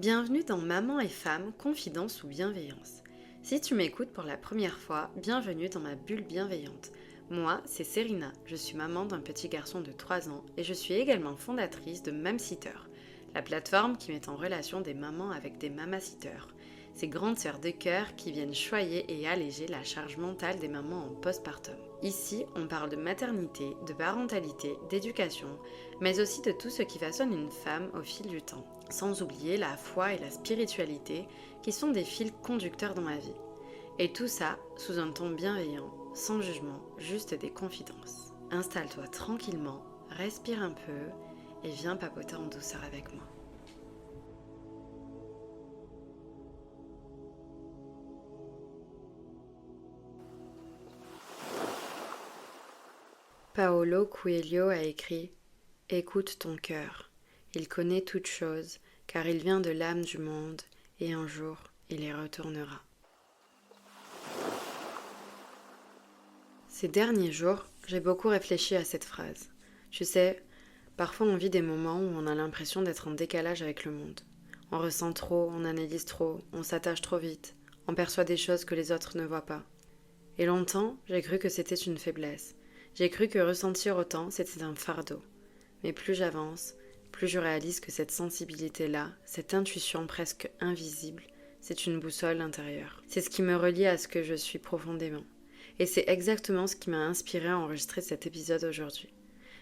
Bienvenue dans Maman et Femme, Confidence ou Bienveillance. Si tu m'écoutes pour la première fois, bienvenue dans ma bulle bienveillante. Moi, c'est Serena, je suis maman d'un petit garçon de 3 ans et je suis également fondatrice de Mamsitter, la plateforme qui met en relation des mamans avec des mamassitters, ces grandes sœurs de cœur qui viennent choyer et alléger la charge mentale des mamans en postpartum. Ici, on parle de maternité, de parentalité, d'éducation, mais aussi de tout ce qui façonne une femme au fil du temps. Sans oublier la foi et la spiritualité qui sont des fils conducteurs dans ma vie. Et tout ça sous un ton bienveillant, sans jugement, juste des confidences. Installe-toi tranquillement, respire un peu et viens papoter en douceur avec moi. Paolo Coelho a écrit « Écoute ton cœur, il connaît toutes choses, car il vient de l'âme du monde, et un jour il y retournera. » Ces derniers jours, j'ai beaucoup réfléchi à cette phrase. Tu sais, parfois on vit des moments où on a l'impression d'être en décalage avec le monde. On ressent trop, on analyse trop, on s'attache trop vite, on perçoit des choses que les autres ne voient pas. Et longtemps, j'ai cru que c'était une faiblesse. J'ai cru que ressentir autant, c'était un fardeau. Mais plus j'avance, plus je réalise que cette sensibilité-là, cette intuition presque invisible, c'est une boussole intérieure. C'est ce qui me relie à ce que je suis profondément. Et c'est exactement ce qui m'a inspiré à enregistrer cet épisode aujourd'hui.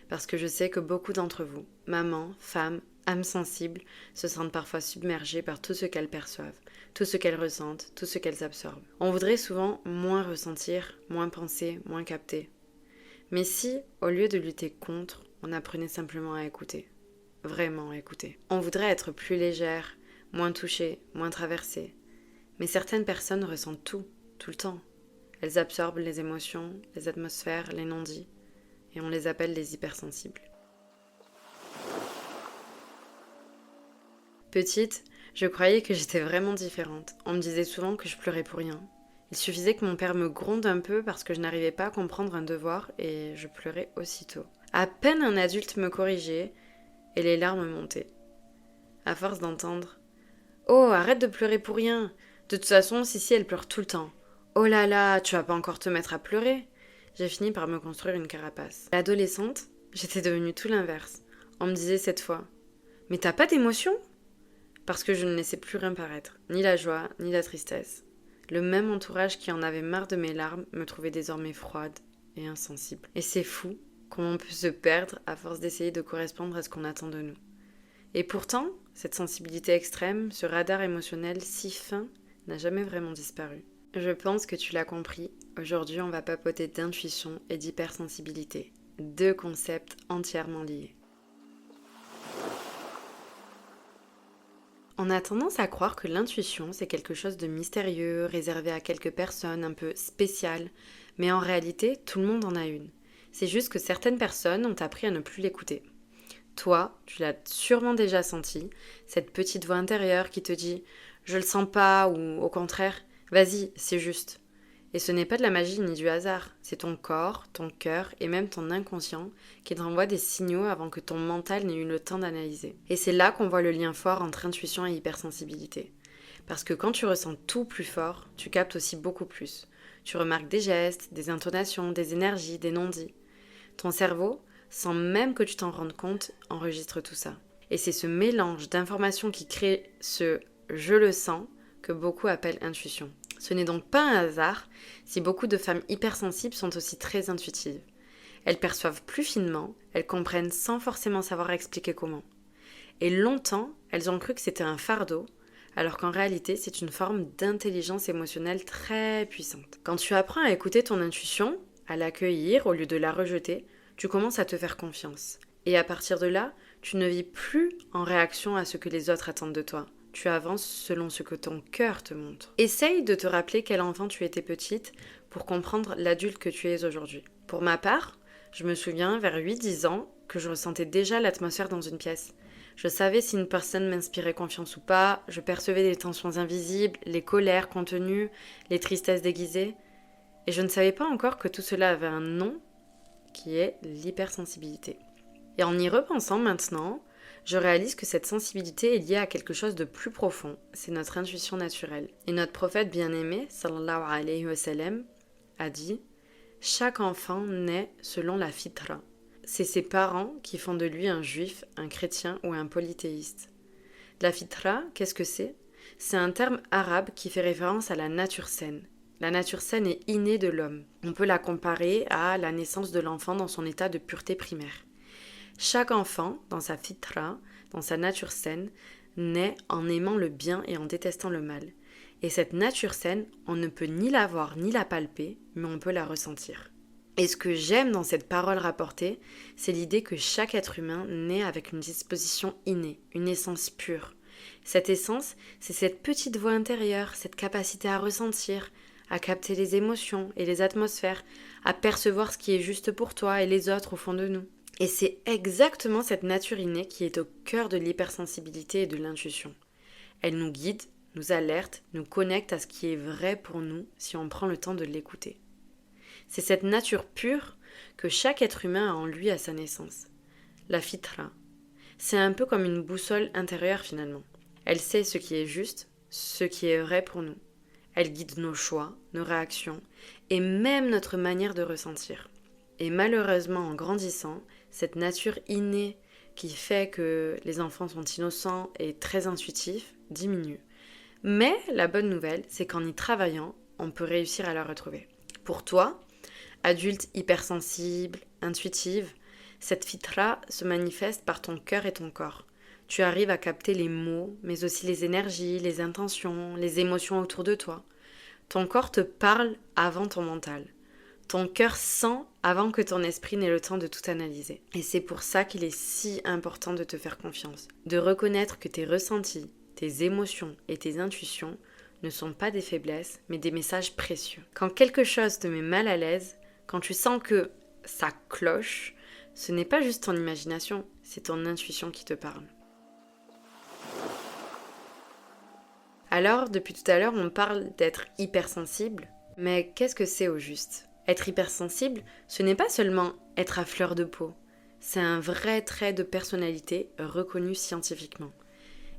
Parce que je sais que beaucoup d'entre vous, mamans, femmes, âmes sensibles, se sentent parfois submergées par tout ce qu'elles perçoivent, tout ce qu'elles ressentent, tout ce qu'elles absorbent. On voudrait souvent moins ressentir, moins penser, moins capter. Mais si, au lieu de lutter contre, on apprenait simplement à écouter, vraiment à écouter. On voudrait être plus légère, moins touchée, moins traversée. Mais certaines personnes ressentent tout le temps. Elles absorbent les émotions, les atmosphères, les non-dits, et on les appelle les hypersensibles. Petite, je croyais que j'étais vraiment différente. On me disait souvent que je pleurais pour rien. Il suffisait que mon père me gronde un peu parce que je n'arrivais pas à comprendre un devoir et je pleurais aussitôt. À peine un adulte me corrigeait et les larmes montaient. À force d'entendre « Oh, arrête de pleurer pour rien. De toute façon, Sissi, elle pleure tout le temps. Oh là là, tu vas pas encore te mettre à pleurer ?» J'ai fini par me construire une carapace. L'adolescente, j'étais devenue tout l'inverse. On me disait cette fois « Mais t'as pas d'émotion ?» Parce que je ne laissais plus rien paraître, ni la joie, ni la tristesse. Le même entourage qui en avait marre de mes larmes me trouvait désormais froide et insensible. Et c'est fou comment on peut se perdre à force d'essayer de correspondre à ce qu'on attend de nous. Et pourtant, cette sensibilité extrême, ce radar émotionnel si fin, n'a jamais vraiment disparu. Je pense que tu l'as compris, aujourd'hui on va papoter d'intuition et d'hypersensibilité, deux concepts entièrement liés. On a tendance à croire que l'intuition, c'est quelque chose de mystérieux, réservé à quelques personnes, un peu spécial. Mais en réalité, tout le monde en a une. C'est juste que certaines personnes ont appris à ne plus l'écouter. Toi, tu l'as sûrement déjà senti, cette petite voix intérieure qui te dit « je le sens pas » ou au contraire « vas-y, c'est juste ». Et ce n'est pas de la magie ni du hasard, c'est ton corps, ton cœur et même ton inconscient qui t'envoie des signaux avant que ton mental n'ait eu le temps d'analyser. Et c'est là qu'on voit le lien fort entre intuition et hypersensibilité. Parce que quand tu ressens tout plus fort, tu captes aussi beaucoup plus. Tu remarques des gestes, des intonations, des énergies, des non-dits. Ton cerveau, sans même que tu t'en rendes compte, enregistre tout ça. Et c'est ce mélange d'informations qui crée ce « je le sens » que beaucoup appellent intuition. Ce n'est donc pas un hasard si beaucoup de femmes hypersensibles sont aussi très intuitives. Elles perçoivent plus finement, elles comprennent sans forcément savoir expliquer comment. Et longtemps, elles ont cru que c'était un fardeau, alors qu'en réalité, c'est une forme d'intelligence émotionnelle très puissante. Quand tu apprends à écouter ton intuition, à l'accueillir au lieu de la rejeter, tu commences à te faire confiance. Et à partir de là, tu ne vis plus en réaction à ce que les autres attendent de toi. Tu avances selon ce que ton cœur te montre. Essaye de te rappeler quel enfant tu étais petite pour comprendre l'adulte que tu es aujourd'hui. Pour ma part, je me souviens vers 8-10 ans que je ressentais déjà l'atmosphère dans une pièce. Je savais si une personne m'inspirait confiance ou pas, je percevais les tensions invisibles, les colères contenues, les tristesses déguisées. Et je ne savais pas encore que tout cela avait un nom qui est l'hypersensibilité. Et en y repensant maintenant, je réalise que cette sensibilité est liée à quelque chose de plus profond, c'est notre intuition naturelle. Et notre prophète bien-aimé, sallallahu alayhi wa sallam, a dit « Chaque enfant naît selon la fitra ». C'est ses parents qui font de lui un juif, un chrétien ou un polythéiste. La fitra, qu'est-ce que c'est ? C'est un terme arabe qui fait référence à la nature saine. La nature saine est innée de l'homme. On peut la comparer à la naissance de l'enfant dans son état de pureté primaire. Chaque enfant, dans sa fitra, dans sa nature saine, naît en aimant le bien et en détestant le mal. Et cette nature saine, on ne peut ni la voir ni la palper, mais on peut la ressentir. Et ce que j'aime dans cette parole rapportée, c'est l'idée que chaque être humain naît avec une disposition innée, une essence pure. Cette essence, c'est cette petite voix intérieure, cette capacité à ressentir, à capter les émotions et les atmosphères, à percevoir ce qui est juste pour toi et les autres au fond de nous. Et c'est exactement cette nature innée qui est au cœur de l'hypersensibilité et de l'intuition. Elle nous guide, nous alerte, nous connecte à ce qui est vrai pour nous si on prend le temps de l'écouter. C'est cette nature pure que chaque être humain a en lui à sa naissance. La fitra. C'est un peu comme une boussole intérieure finalement. Elle sait ce qui est juste, ce qui est vrai pour nous. Elle guide nos choix, nos réactions et même notre manière de ressentir. Et malheureusement, en grandissant, cette nature innée qui fait que les enfants sont innocents et très intuitifs diminue. Mais la bonne nouvelle, c'est qu'en y travaillant, on peut réussir à la retrouver. Pour toi, adulte hypersensible, intuitive, cette fitra se manifeste par ton cœur et ton corps. Tu arrives à capter les mots, mais aussi les énergies, les intentions, les émotions autour de toi. Ton corps te parle avant ton mental. Ton cœur sent avant que ton esprit n'ait le temps de tout analyser. Et c'est pour ça qu'il est si important de te faire confiance, de reconnaître que tes ressentis, tes émotions et tes intuitions ne sont pas des faiblesses, mais des messages précieux. Quand quelque chose te met mal à l'aise, quand tu sens que ça cloche, ce n'est pas juste ton imagination, c'est ton intuition qui te parle. Alors, depuis tout à l'heure, on parle d'être hypersensible, mais qu'est-ce que c'est au juste ? Être hypersensible, ce n'est pas seulement être à fleur de peau, c'est un vrai trait de personnalité reconnu scientifiquement.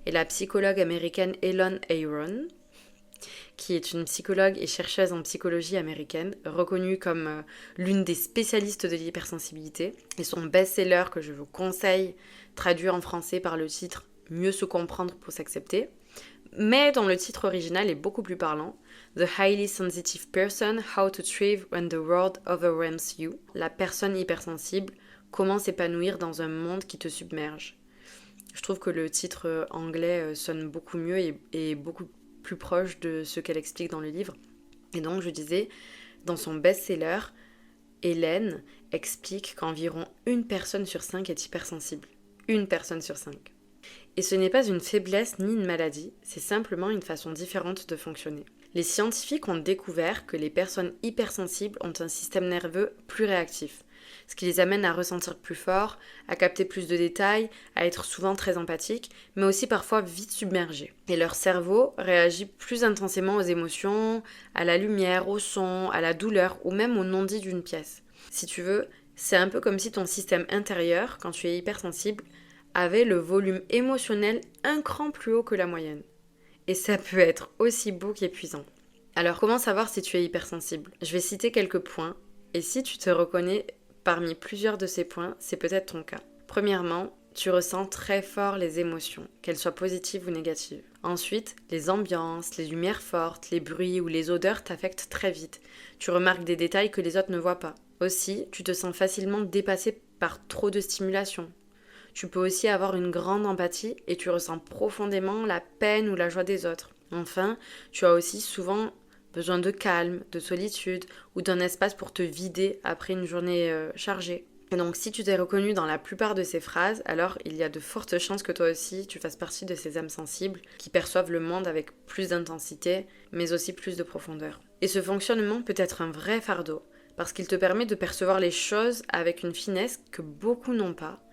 Et la psychologue américaine Ellen Aron, qui est une psychologue et chercheuse en psychologie américaine, reconnue comme l'une des spécialistes de l'hypersensibilité, et son best-seller que je vous conseille, traduit en français par le titre « Mieux se comprendre pour s'accepter », mais dont le titre original est beaucoup plus parlant, The Highly Sensitive Person, How to Thrive When the World Overwhelms You. La personne hypersensible, comment s'épanouir dans un monde qui te submerge. Je trouve que le titre anglais sonne beaucoup mieux et est beaucoup plus proche de ce qu'elle explique dans le livre. Et donc je disais, dans son best-seller, Hélène explique qu'environ 1 personne sur 5 est hypersensible. 1 personne sur 5. Et ce n'est pas une faiblesse ni une maladie, c'est simplement une façon différente de fonctionner. Les scientifiques ont découvert que les personnes hypersensibles ont un système nerveux plus réactif, ce qui les amène à ressentir plus fort, à capter plus de détails, à être souvent très empathiques, mais aussi parfois vite submergés. Et leur cerveau réagit plus intensément aux émotions, à la lumière, au son, à la douleur ou même au non-dit d'une pièce. Si tu veux, c'est un peu comme si ton système intérieur, quand tu es hypersensible, avait le volume émotionnel un cran plus haut que la moyenne. Et ça peut être aussi beau qu'épuisant. Alors comment savoir si tu es hypersensible ? Je vais citer quelques points, et si tu te reconnais parmi plusieurs de ces points, c'est peut-être ton cas. Premièrement, tu ressens très fort les émotions, qu'elles soient positives ou négatives. Ensuite, les ambiances, les lumières fortes, les bruits ou les odeurs t'affectent très vite. Tu remarques des détails que les autres ne voient pas. Aussi, tu te sens facilement dépassé par trop de stimulation. Tu peux aussi avoir une grande empathie et tu ressens profondément la peine ou la joie des autres. Enfin, tu as aussi souvent besoin de calme, de solitude ou d'un espace pour te vider après une journée chargée. Et donc si tu t'es reconnu dans la plupart de ces phrases, alors il y a de fortes chances que toi aussi tu fasses partie de ces âmes sensibles qui perçoivent le monde avec plus d'intensité, mais aussi plus de profondeur. Et ce fonctionnement peut être un vrai fardeau, parce qu'il te permet de percevoir les choses avec une finesse que beaucoup n'ont pas.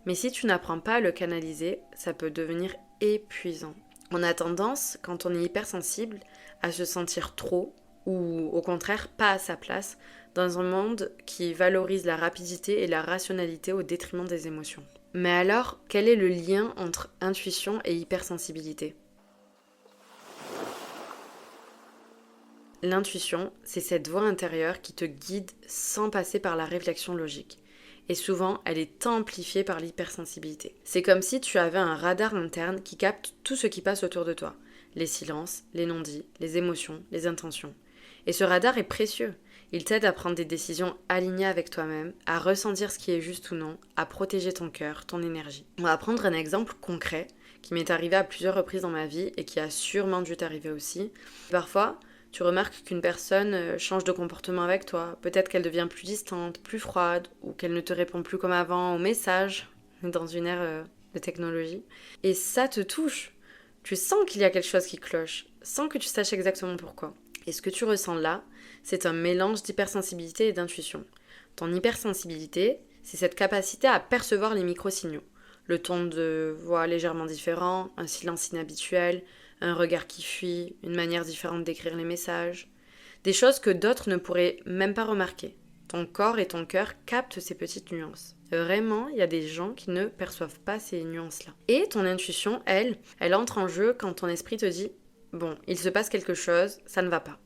Mais si tu n'apprends pas à le canaliser, ça peut devenir épuisant. On a tendance, quand on est hypersensible, à se sentir trop, ou au contraire pas à sa place, dans un monde qui valorise la rapidité et la rationalité au détriment des émotions. Mais alors, quel est le lien entre intuition et hypersensibilité ? L'intuition, c'est cette voix intérieure qui te guide sans passer par la réflexion logique. Et souvent, elle est amplifiée par l'hypersensibilité. C'est comme si tu avais un radar interne qui capte tout ce qui passe autour de toi. Les silences, les non-dits, les émotions, les intentions. Et ce radar est précieux. Il t'aide à prendre des décisions alignées avec toi-même, à ressentir ce qui est juste ou non, à protéger ton cœur, ton énergie. On va prendre un exemple concret qui m'est arrivé à plusieurs reprises dans ma vie et qui a sûrement dû t'arriver aussi. Parfois, tu remarques qu'une personne change de comportement avec toi. Peut-être qu'elle devient plus distante, plus froide, ou qu'elle ne te répond plus comme avant aux messages, dans une ère de technologie. Et ça te touche. Tu sens qu'il y a quelque chose qui cloche, sans que tu saches exactement pourquoi. Et ce que tu ressens là, c'est un mélange d'hypersensibilité et d'intuition. Ton hypersensibilité, c'est cette capacité à percevoir les micro-signaux. Le ton de voix légèrement différent, un silence inhabituel, un regard qui fuit, une manière différente d'écrire les messages. Des choses que d'autres ne pourraient même pas remarquer. Ton corps et ton cœur captent ces petites nuances. Vraiment, il y a des gens qui ne perçoivent pas ces nuances-là. Et ton intuition, elle entre en jeu quand ton esprit te dit « Bon, il se passe quelque chose, ça ne va pas ».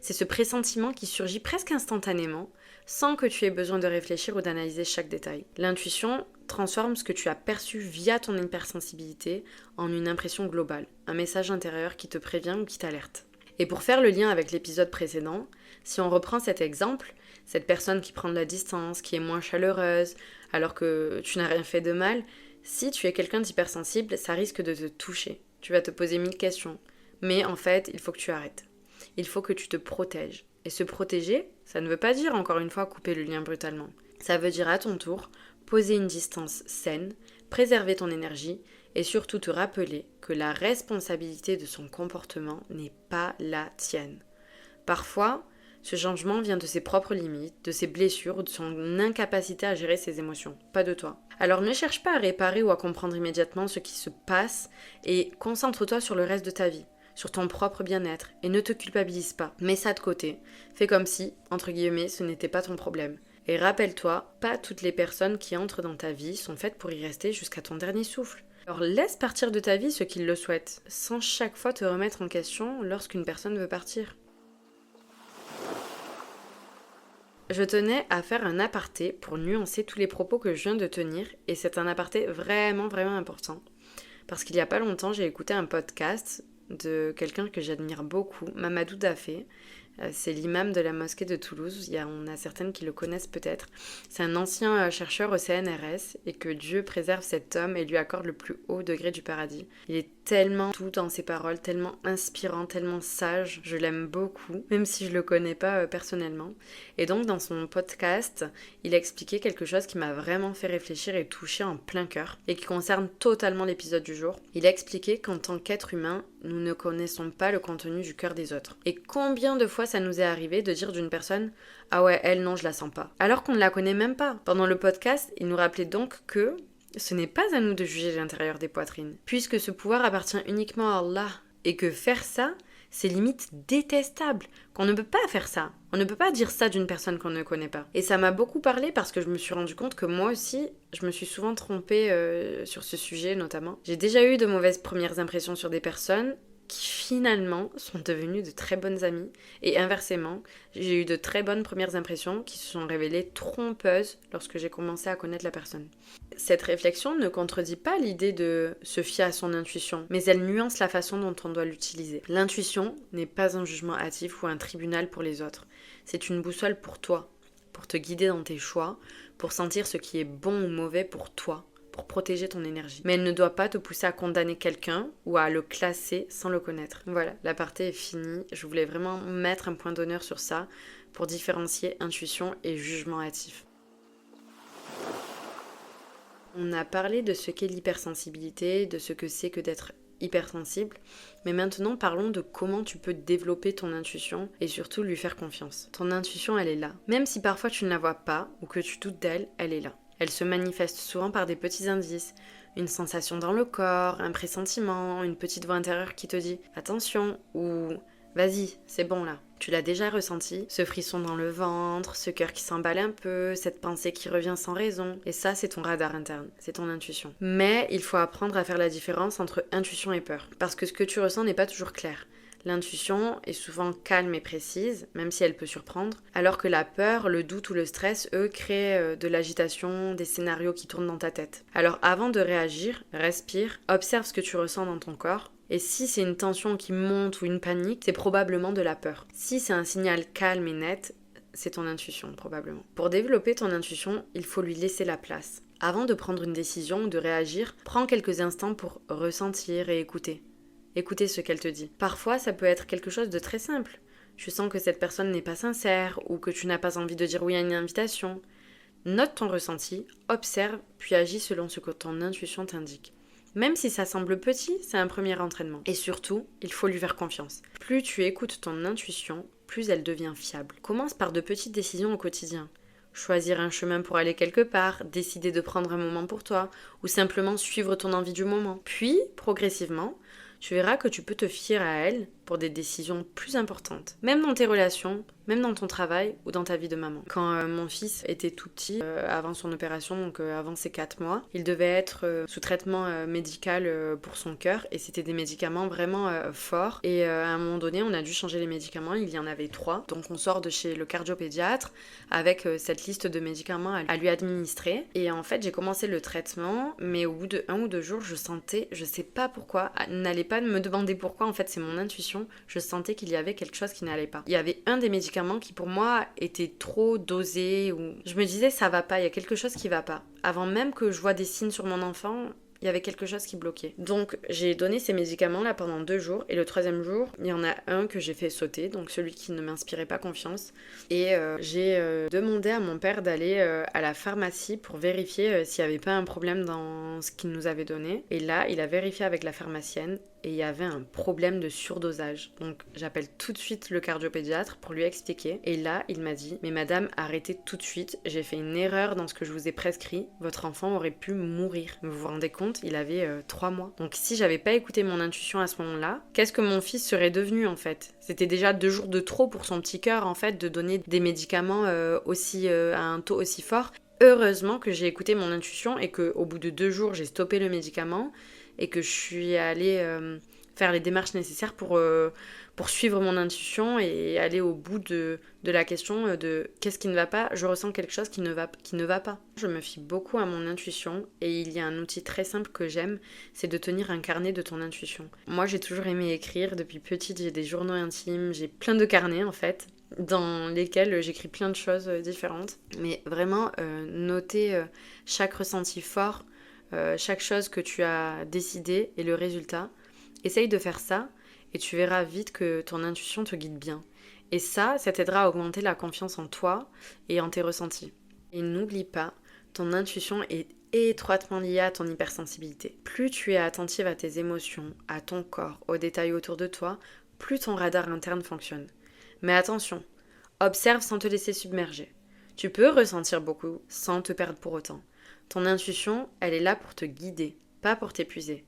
C'est ce pressentiment qui surgit presque instantanément, sans que tu aies besoin de réfléchir ou d'analyser chaque détail. L'intuition transforme ce que tu as perçu via ton hypersensibilité en une impression globale, un message intérieur qui te prévient ou qui t'alerte. Et pour faire le lien avec l'épisode précédent, si on reprend cet exemple, cette personne qui prend de la distance, qui est moins chaleureuse, alors que tu n'as rien fait de mal, si tu es quelqu'un d'hypersensible, ça risque de te toucher. Tu vas te poser 1000 questions. Mais en fait, il faut que tu arrêtes. Il faut que tu te protèges. Et se protéger, ça ne veut pas dire encore une fois couper le lien brutalement. Ça veut dire à ton tour poser une distance saine, préserver ton énergie et surtout te rappeler que la responsabilité de son comportement n'est pas la tienne. Parfois, ce changement vient de ses propres limites, de ses blessures ou de son incapacité à gérer ses émotions, pas de toi. Alors ne cherche pas à réparer ou à comprendre immédiatement ce qui se passe et concentre-toi sur le reste de ta vie, sur ton propre bien-être et ne te culpabilise pas. Mets ça de côté, fais comme si, entre guillemets, ce n'était pas ton problème. Et rappelle-toi, pas toutes les personnes qui entrent dans ta vie sont faites pour y rester jusqu'à ton dernier souffle. Alors laisse partir de ta vie ceux qui le souhaitent, sans chaque fois te remettre en question lorsqu'une personne veut partir. Je tenais à faire un aparté pour nuancer tous les propos que je viens de tenir, et c'est un aparté vraiment important. Parce qu'il y a pas longtemps, j'ai écouté un podcast de quelqu'un que j'admire beaucoup, Mamadou Dafé. C'est l'imam de la mosquée de Toulouse, on a certaines qui le connaissent peut-être. C'est un ancien chercheur au CNRS et que Dieu préserve cet homme et lui accorde le plus haut degré du paradis. Il est tellement doux dans ses paroles, tellement inspirant, tellement sage, je l'aime beaucoup, même si je le connais pas personnellement. Et donc dans son podcast, il a expliqué quelque chose qui m'a vraiment fait réfléchir et toucher en plein cœur et qui concerne totalement l'épisode du jour. Il a expliqué qu'en tant qu'être humain, nous ne connaissons pas le contenu du cœur des autres. Et combien de fois ça nous est arrivé de dire d'une personne « Ah ouais, elle non, je la sens pas », alors qu'on ne la connaît même pas. Pendant le podcast, il nous rappelait donc que ce n'est pas à nous de juger l'intérieur des poitrines, puisque ce pouvoir appartient uniquement à Allah, et que faire ça, c'est limite détestable, qu'on ne peut pas faire ça. On ne peut pas dire ça d'une personne qu'on ne connaît pas. Et ça m'a beaucoup parlé parce que je me suis rendu compte que moi aussi, je me suis souvent trompée sur ce sujet notamment. J'ai déjà eu de mauvaises premières impressions sur des personnes qui finalement sont devenues de très bonnes amies. Et inversement, j'ai eu de très bonnes premières impressions qui se sont révélées trompeuses lorsque j'ai commencé à connaître la personne. Cette réflexion ne contredit pas l'idée de se fier à son intuition, mais elle nuance la façon dont on doit l'utiliser. L'intuition n'est pas un jugement hâtif ou un tribunal pour les autres. C'est une boussole pour toi, pour te guider dans tes choix, pour sentir ce qui est bon ou mauvais pour toi, pour protéger ton énergie. Mais elle ne doit pas te pousser à condamner quelqu'un ou à le classer sans le connaître. Voilà, l'aparté est fini. Je voulais vraiment mettre un point d'honneur sur ça pour différencier intuition et jugement hâtif. On a parlé de ce qu'est l'hypersensibilité, de ce que c'est que d'être hypersensible, mais maintenant parlons de comment tu peux développer ton intuition et surtout lui faire confiance. Ton intuition, elle est là. Même si parfois tu ne la vois pas ou que tu doutes d'elle, elle est là. Elle se manifeste souvent par des petits indices, une sensation dans le corps, un pressentiment, une petite voix intérieure qui te dit « attention » ou « vas-y, c'est bon là ». Tu l'as déjà ressenti, ce frisson dans le ventre, ce cœur qui s'emballe un peu, cette pensée qui revient sans raison. Et ça, c'est ton radar interne, c'est ton intuition. Mais il faut apprendre à faire la différence entre intuition et peur. Parce que ce que tu ressens n'est pas toujours clair. L'intuition est souvent calme et précise, même si elle peut surprendre, alors que la peur, le doute ou le stress, eux, créent de l'agitation, des scénarios qui tournent dans ta tête. Alors avant de réagir, respire, observe ce que tu ressens dans ton corps, et si c'est une tension qui monte ou une panique, c'est probablement de la peur. Si c'est un signal calme et net, c'est ton intuition probablement. Pour développer ton intuition, il faut lui laisser la place. Avant de prendre une décision ou de réagir, prends quelques instants pour ressentir et écouter. Écoutez ce qu'elle te dit. Parfois, ça peut être quelque chose de très simple. Tu sens que cette personne n'est pas sincère ou que tu n'as pas envie de dire oui à une invitation. Note ton ressenti, observe, puis agis selon ce que ton intuition t'indique. Même si ça semble petit, c'est un premier entraînement. Et surtout, il faut lui faire confiance. Plus tu écoutes ton intuition, plus elle devient fiable. Commence par de petites décisions au quotidien. Choisir un chemin pour aller quelque part, décider de prendre un moment pour toi, ou simplement suivre ton envie du moment. Puis, progressivement, tu verras que tu peux te fier à elle pour des décisions plus importantes. Même dans tes relations, même dans ton travail ou dans ta vie de maman. Quand mon fils était tout petit, avant son opération, donc avant ses 4 mois, il devait être sous traitement médical pour son cœur et c'était des médicaments vraiment forts. Et à un moment donné, on a dû changer les médicaments, il y en avait 3. Donc on sort de chez le cardiopédiatre avec cette liste de médicaments à lui administrer. Et en fait, j'ai commencé le traitement, mais au bout de 1 ou 2 jours, je sentais, je sais pas pourquoi, n'allez pas me demander pourquoi, en fait c'est mon intuition, je sentais qu'il y avait quelque chose qui n'allait pas. Il y avait un des médicaments qui pour moi était trop dosé, ou je me disais ça va pas, il y a quelque chose qui va pas. Avant même que je vois des signes sur mon enfant, il y avait quelque chose qui bloquait. Donc j'ai donné ces médicaments là pendant 2 jours et le 3e jour, il y en a un que j'ai fait sauter, donc celui qui ne m'inspirait pas confiance. Et j'ai demandé à mon père d'aller à la pharmacie pour vérifier s'il n'y avait pas un problème dans ce qu'il nous avait donné. Et là, il a vérifié avec la pharmacienne et il y avait un problème de surdosage. Donc j'appelle tout de suite le cardiopédiatre pour lui expliquer. Et là, il m'a dit « Mais madame, arrêtez tout de suite, j'ai fait une erreur dans ce que je vous ai prescrit. Votre enfant aurait pu mourir. » Vous vous rendez compte, il avait 3 mois. Donc si j'avais pas écouté mon intuition à ce moment-là, qu'est-ce que mon fils serait devenu en fait? C'était déjà 2 jours de trop pour son petit cœur en fait de donner des médicaments à un taux aussi fort. Heureusement que j'ai écouté mon intuition et qu'au bout de 2 jours, j'ai stoppé le médicament et que je suis allée faire les démarches nécessaires pour suivre mon intuition et aller au bout de la question de qu'est-ce qui ne va pas. Je ressens quelque chose qui ne va pas. Je me fie beaucoup à mon intuition et il y a un outil très simple que j'aime, c'est de tenir un carnet de ton intuition. Moi, j'ai toujours aimé écrire. Depuis petite, j'ai des journaux intimes, j'ai plein de carnets en fait, dans lesquels j'écris plein de choses différentes. Mais vraiment, noter chaque ressenti fort, chaque chose que tu as décidé et le résultat. Essaye de faire ça et tu verras vite que ton intuition te guide bien. Et ça t'aidera à augmenter la confiance en toi et en tes ressentis. Et n'oublie pas, ton intuition est étroitement liée à ton hypersensibilité. Plus tu es attentive à tes émotions, à ton corps, aux détails autour de toi, plus ton radar interne fonctionne. Mais attention, observe sans te laisser submerger. Tu peux ressentir beaucoup sans te perdre pour autant. Ton intuition, elle est là pour te guider, pas pour t'épuiser.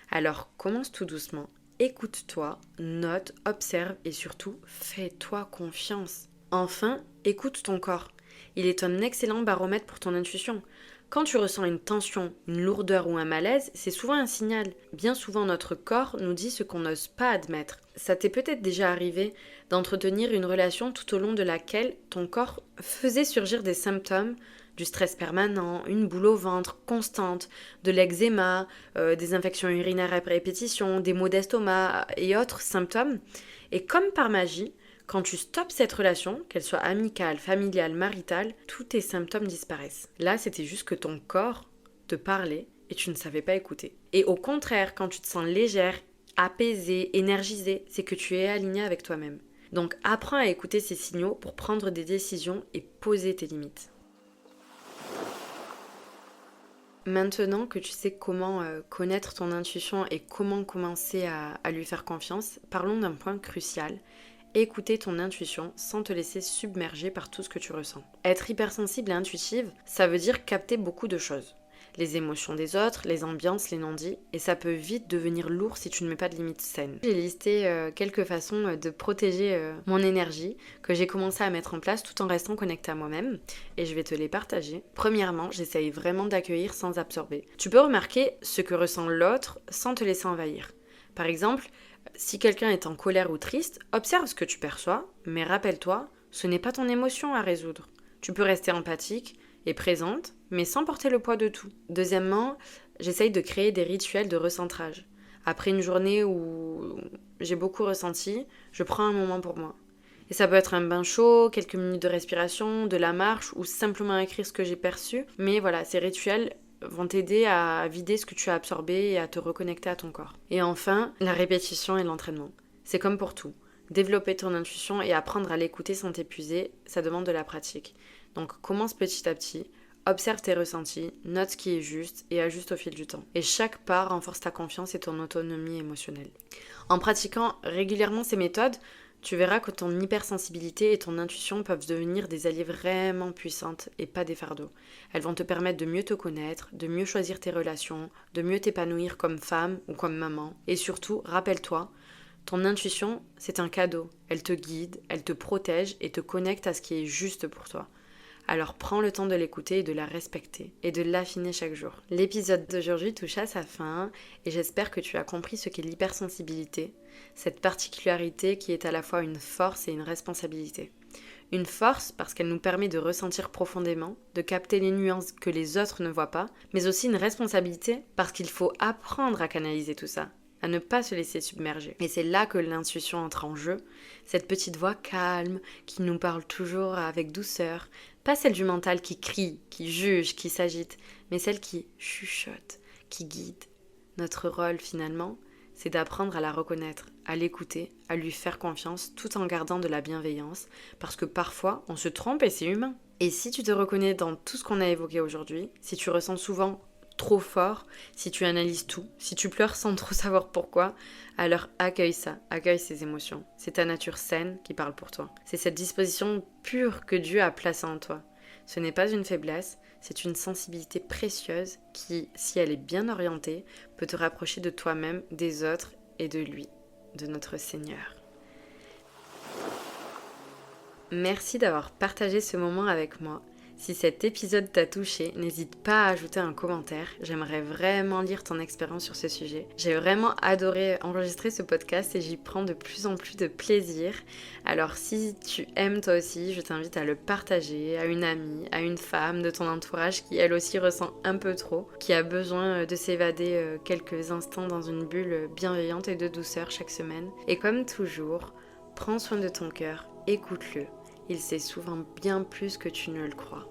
Alors commence tout doucement, écoute-toi, note, observe et surtout fais-toi confiance. Enfin, écoute ton corps. Il est un excellent baromètre pour ton intuition. Quand tu ressens une tension, une lourdeur ou un malaise, c'est souvent un signal. Bien souvent, notre corps nous dit ce qu'on n'ose pas admettre. Ça t'est peut-être déjà arrivé d'entretenir une relation tout au long de laquelle ton corps faisait surgir des symptômes, du stress permanent, une boule au ventre constante, de l'eczéma, des infections urinaires à répétition, des maux d'estomac et autres symptômes. Et comme par magie, quand tu stoppes cette relation, qu'elle soit amicale, familiale, maritale, tous tes symptômes disparaissent. Là, c'était juste que ton corps te parlait et tu ne savais pas écouter. Et au contraire, quand tu te sens légère, apaisée, énergisée, c'est que tu es alignée avec toi-même. Donc apprends à écouter ces signaux pour prendre des décisions et poser tes limites. Maintenant que tu sais comment connaître ton intuition et comment commencer à lui faire confiance, parlons d'un point crucial. Écouter ton intuition sans te laisser submerger par tout ce que tu ressens. Être hypersensible et intuitive, ça veut dire capter beaucoup de choses. les émotions des autres, les ambiances, les non-dits, et ça peut vite devenir lourd si tu ne mets pas de limites saines. J'ai listé quelques façons de protéger mon énergie que j'ai commencé à mettre en place tout en restant connectée à moi-même, et je vais te les partager. Premièrement, j'essaye vraiment d'accueillir sans absorber. Tu peux remarquer ce que ressent l'autre sans te laisser envahir. Par exemple, si quelqu'un est en colère ou triste, observe ce que tu perçois, mais rappelle-toi, ce n'est pas ton émotion à résoudre. Tu peux rester empathique et présente, mais sans porter le poids de tout. Deuxièmement, j'essaye de créer des rituels de recentrage. Après une journée où j'ai beaucoup ressenti, je prends un moment pour moi. Et ça peut être un bain chaud, quelques minutes de respiration, de la marche ou simplement écrire ce que j'ai perçu. Mais voilà, ces rituels vont t'aider à vider ce que tu as absorbé et à te reconnecter à ton corps. Et enfin, la répétition et l'entraînement. C'est comme pour tout. Développer ton intuition et apprendre à l'écouter sans t'épuiser, ça demande de la pratique. Donc commence petit à petit, observe tes ressentis, note ce qui est juste et ajuste au fil du temps. Et chaque pas renforce ta confiance et ton autonomie émotionnelle. En pratiquant régulièrement ces méthodes, tu verras que ton hypersensibilité et ton intuition peuvent devenir des alliés vraiment puissantes et pas des fardeaux. Elles vont te permettre de mieux te connaître, de mieux choisir tes relations, de mieux t'épanouir comme femme ou comme maman. Et surtout, rappelle-toi, ton intuition, c'est un cadeau. Elle te guide, elle te protège et te connecte à ce qui est juste pour toi. Alors prends le temps de l'écouter et de la respecter et de l'affiner chaque jour. L'épisode d'aujourd'hui touche à sa fin et j'espère que tu as compris ce qu'est l'hypersensibilité, cette particularité qui est à la fois une force et une responsabilité. Une force parce qu'elle nous permet de ressentir profondément, de capter les nuances que les autres ne voient pas, mais aussi une responsabilité parce qu'il faut apprendre à canaliser tout ça, à ne pas se laisser submerger. Et c'est là que l'intuition entre en jeu, cette petite voix calme qui nous parle toujours avec douceur, pas celle du mental qui crie, qui juge, qui s'agite, mais celle qui chuchote, qui guide. Notre rôle finalement, c'est d'apprendre à la reconnaître, à l'écouter, à lui faire confiance tout en gardant de la bienveillance, parce que parfois on se trompe et c'est humain. Et si tu te reconnais dans tout ce qu'on a évoqué aujourd'hui, si tu ressens souvent trop fort, si tu analyses tout, si tu pleures sans trop savoir pourquoi, alors accueille ça, accueille ces émotions. C'est ta nature saine qui parle pour toi. C'est cette disposition pure que Dieu a placée en toi. Ce n'est pas une faiblesse, c'est une sensibilité précieuse qui, si elle est bien orientée, peut te rapprocher de toi-même, des autres et de lui, de notre Seigneur. Merci d'avoir partagé ce moment avec moi. Si cet épisode t'a touché, n'hésite pas à ajouter un commentaire. J'aimerais vraiment lire ton expérience sur ce sujet. J'ai vraiment adoré enregistrer ce podcast et j'y prends de plus en plus de plaisir. Alors si tu aimes toi aussi, je t'invite à le partager à une amie, à une femme de ton entourage qui elle aussi ressent un peu trop, qui a besoin de s'évader quelques instants dans une bulle bienveillante et de douceur chaque semaine. Et comme toujours, prends soin de ton cœur, écoute-le. Il sait souvent bien plus que tu ne le crois.